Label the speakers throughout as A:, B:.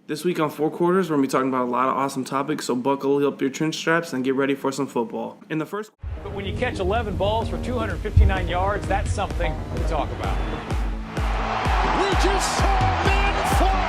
A: This week on Four Quarters, we're going to be talking about a lot of awesome topics, so buckle up your trench straps and get ready for some football. In the first...
B: But when you catch 11 balls for 259 yards, that's something to talk about.
C: We just saw men fly!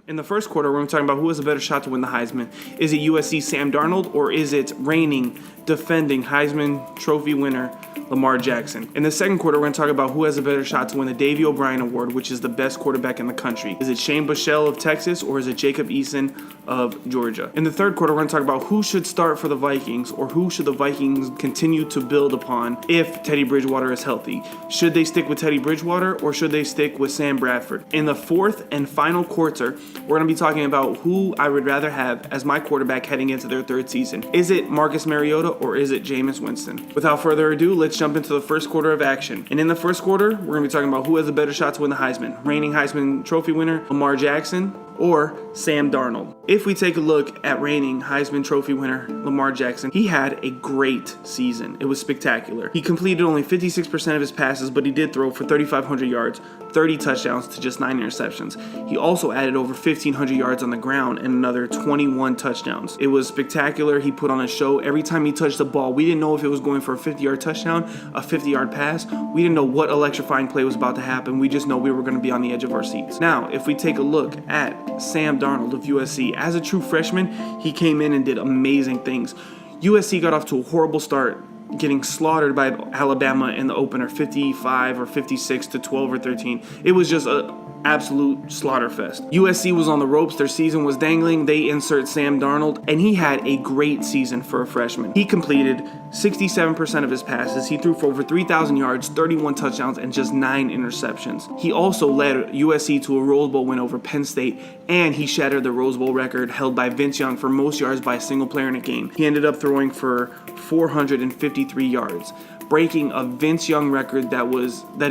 A: In the first quarter, we're going to be talking about who has a better shot to win the Heisman. Is it USC Sam Darnold, or is it reigning, defending Heisman Trophy winner Lamar Jackson? In the second quarter, we're going to talk about who has a better shot to win the Davey O Brien Award, which is the best quarterback in the country. Is it Shane Buechele of Texas, or is it Jacob Eason of Georgia? In the third quarter, we're going to talk about who should start for the Vikings, or who should the Vikings continue to build upon if Teddy Bridgewater is healthy. Should they stick with Teddy Bridgewater, or should they stick with Sam Bradford? In the fourth and final quarter, we're going to be talking about who I would rather have as my quarterback heading into their third season. Is it Marcus Mariota, or is it Jameis Winston? Without further ado, let's jump into the first quarter of action. And in the first quarter, we're going to be talking about who has a better shot to win the Heisman. Reigning Heisman Trophy winner Lamar Jackson, or Sam Darnold. If we take a look at reigning Heisman Trophy winner Lamar Jackson, he had a great season. It was spectacular. He completed only 56% of his passes, but he did throw for 3,500 yards, 30 touchdowns to just 9 interceptions. He also added over 1,500 yards on the ground and another 21 touchdowns. It was spectacular. He put on a show. Every time he touched the ball, we didn't know if it was going for a 50-yard touchdown, a 50-yard pass. We didn't know what electrifying play was about to happen. We just know we were going to be on the edge of our seats. Now, if we take a look at Sam Darnold of USC, as a true freshman, he came in and did amazing things. USC got off to a horrible start, getting slaughtered by Alabama in the opener, 55 or 56 to 12 or 13. It was just a absolute slaughter fest. USC was on the ropes. Their season was dangling. They insert Sam Darnold, and he had a great season for a freshman. He completed 67% of his passes. He threw for over 3,000 yards, 31 touchdowns, and just 9 interceptions. He also led USC to a Rose Bowl win over Penn State, and he shattered the Rose Bowl record held by Vince Young for most yards by a single player in a game. He ended up throwing for 453 yards, breaking a Vince Young record that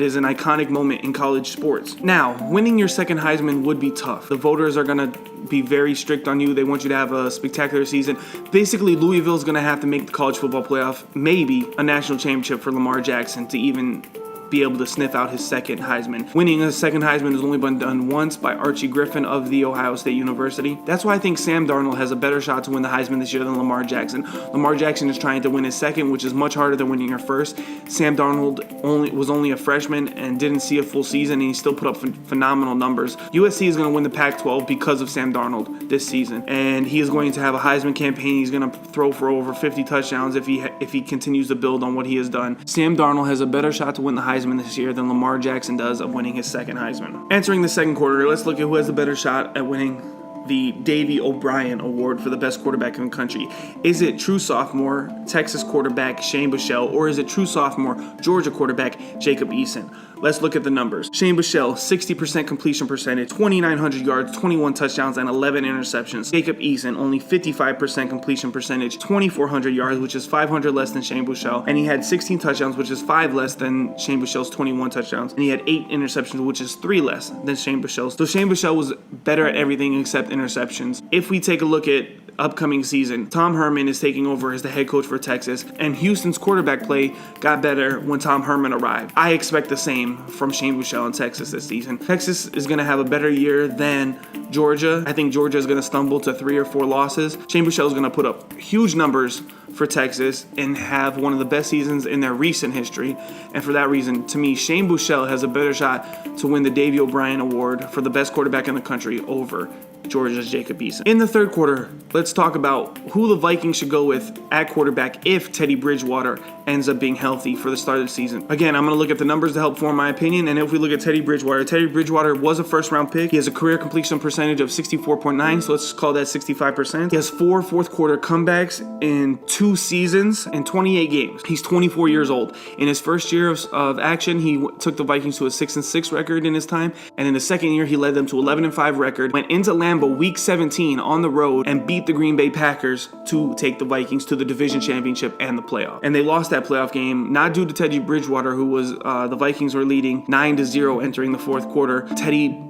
A: is an iconic moment in college sports. Now, winning your second Heisman would be tough. The voters are going to be very strict on you. They want you to have a spectacular season. Basically, Louisville's going to have to make the college football playoff, maybe a national championship for Lamar Jackson to even be able to sniff out his second Heisman. Winning a second Heisman has only been done once by Archie Griffin of The Ohio State University. That's why I think Sam Darnold has a better shot to win the Heisman this year than Lamar Jackson. Lamar Jackson is trying to win his second, which is much harder than winning your first. Sam Darnold was only a freshman and didn't see a full season, and he still put up phenomenal numbers. USC is going to win the Pac-12 because of Sam Darnold this season, and he is going to have a Heisman campaign. He's going to throw for over 50 touchdowns if he continues to build on what he has done. Sam Darnold has a better shot to win the Heisman this year than Lamar Jackson does of winning his second Heisman. Entering the second quarter, let's look at who has the better shot at winning the Davey O Brien Award for the best quarterback in the country. Is it true sophomore Texas quarterback Shane Buechele, or is it true sophomore Georgia quarterback Jacob Eason? Let's look at the numbers. Shane Buechele, 60% completion percentage, 2,900 yards, 21 touchdowns, and 11 interceptions. Jacob Eason, only 55% completion percentage, 2,400 yards, which is 500 less than Shane Buechele, and he had 16 touchdowns, which is 5 less than Shane Buechele's 21 touchdowns, and he had 8 interceptions, which is 3 less than Shane Buechele's. So Shane Buechele was better at everything except interceptions. If we take a look at upcoming season, Tom Herman is taking over as the head coach for Texas, and Houston's quarterback play got better when Tom Herman arrived. I expect the same from Shane Buechele in Texas this season. Texas is going to have a better year than Georgia. I think Georgia is going to stumble to 3 or 4 losses. Shane Buechele is going to put up huge numbers for Texas and have one of the best seasons in their recent history. And for that reason, to me, Shane Buechele has a better shot to win the Davey O Brien Award for the best quarterback in the country over Georgia's Jacob Eason. In the third quarter, let's talk about who the Vikings should go with at quarterback if Teddy Bridgewater ends up being healthy for the start of the season. Again, I'm going to look at the numbers to help form my opinion, and if we look at Teddy Bridgewater was a first-round pick. He has a career completion percentage of 64.9, so let's call that 65%. He has 4 fourth-quarter comebacks in 2 seasons and 28 games. He's 24 years old. In his first year of action, he took the Vikings to a 6-6 record in his time, and in the second year, he led them to 11-5 record, went into Lambeau week 17 on the road and beat the Green Bay Packers to take the Vikings to the division championship and the playoff. And they lost that playoff game, not due to Teddy Bridgewater, who was, the Vikings were leading 9-0 entering the fourth quarter. Teddy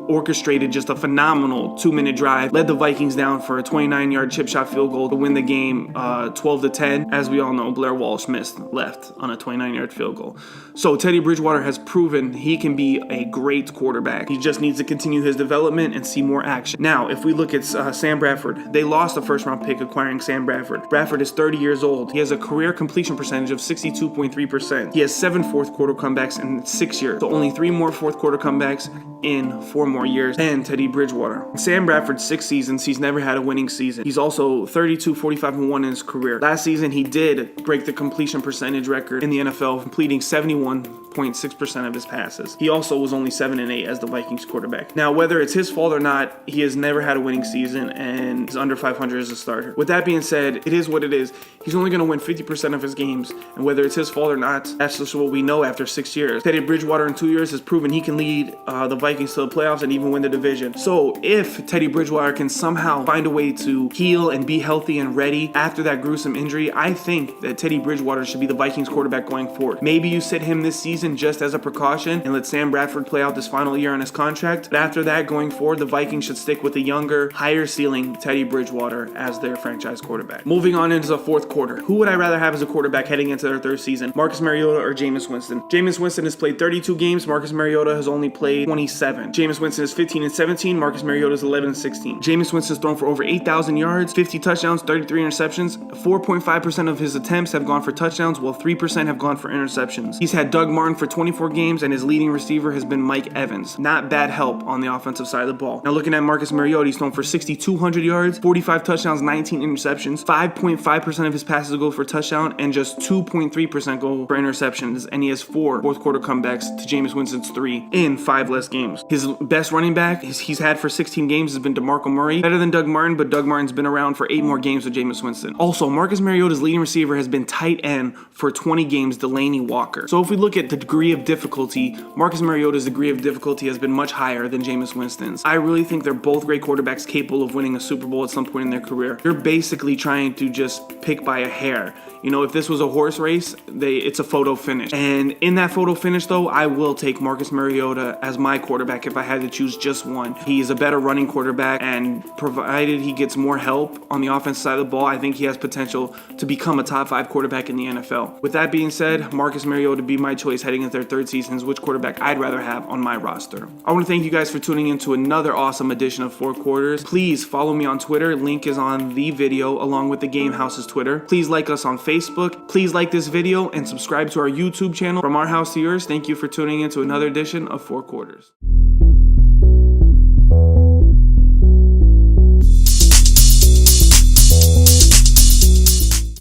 A: orchestrated just a phenomenal 2-minute drive, led the Vikings down for a 29-yard chip shot field goal to win the game 12-10. As we all know, Blair Walsh left on a 29-yard field goal. So Teddy Bridgewater has proven he can be a great quarterback. He just needs to continue his development and see more action. Now, if we look at Sam Bradford, they lost a first-round pick acquiring Sam Bradford. Bradford is 30 years old. He has a career completion percentage of 62.3%. He has 7 fourth-quarter comebacks in 6 years. So only 3 more fourth-quarter comebacks in 4 more years than Teddy Bridgewater. Sam Bradford, 6 seasons, he's never had a winning season. He's also 32, 45, and 1 in his career. Last season, he did break the completion percentage record in the NFL, completing 71.6% of his passes. He also was only 7-8 as the Vikings quarterback. Now, whether it's his fault or not, he has never had a winning season and is under 500 as a starter. With that being said, it is what it is. He's only going to win 50% of his games, and whether it's his fault or not, that's just what we know after 6 years. Teddy Bridgewater in 2 years has proven he can lead the Vikings to the playoffs and even win the division. So if Teddy Bridgewater can somehow find a way to heal and be healthy and ready after that gruesome injury, I think that Teddy Bridgewater should be the Vikings quarterback going forward. Maybe you sit him this season just as a precaution and let Sam Bradford play out this final year on his contract. But after that, going forward, the Vikings should stick with the younger, higher ceiling Teddy Bridgewater as their franchise quarterback. Moving on into the fourth quarter. Who would I rather have as a quarterback heading into their third season? Marcus Mariota or Jameis Winston? Jameis Winston has played 32 games. Marcus Mariota has only played 27. Jameis Winston is 15-17. Marcus Mariota is 11-16. Jameis Winston has thrown for over 8,000 yards, 50 touchdowns, 33 interceptions. 4.5% of his attempts have gone for touchdowns, while 3% have gone for interceptions. He's had Doug Martin for 24 games, and his leading receiver has been Mike Evans. Not bad help on the offensive side of the ball. Now looking at Marcus Mariota, he's thrown for 6,200 yards, 45 touchdowns, 19 interceptions. 5.5% of his passes go for touchdown, and just 2.3% go for interceptions. And he has 4 fourth quarter comebacks to Jameis Winston's 3 in 5 less games. His best running back he's had for 16 games has been DeMarco Murray. Better than Doug Martin, but Doug Martin's been around for 8 more games with Jameis Winston. Also, Marcus Mariota's leading receiver has been tight end for 20 games, Delaney Walker. So if we look at the degree of difficulty, Marcus Mariota's degree of difficulty has been much higher than Jameis Winston's. I really think they're both great quarterbacks capable of winning a Super Bowl at some point in their career. You're basically trying to just pick by a hair. You know, if this was a horse race, it's a photo finish. And in that photo finish, though, I will take Marcus Mariota as my quarterback if I had to choose just one. He's a better running quarterback, and provided he gets more help on the offensive side of the ball, I think he has potential to become a top 5 quarterback in the NFL. With that being said, Marcus Mariota would be my choice heading into their third season as which quarterback I'd rather have on my roster. I want to thank you guys for tuning in to another awesome edition of 4 Quarters. Please follow me on Twitter. Link is on the video along with the Game Haus's Twitter. Please like us on Facebook. Please like this video and subscribe to our YouTube channel. From our house to yours, thank you for tuning in to another edition of 4 Quarters.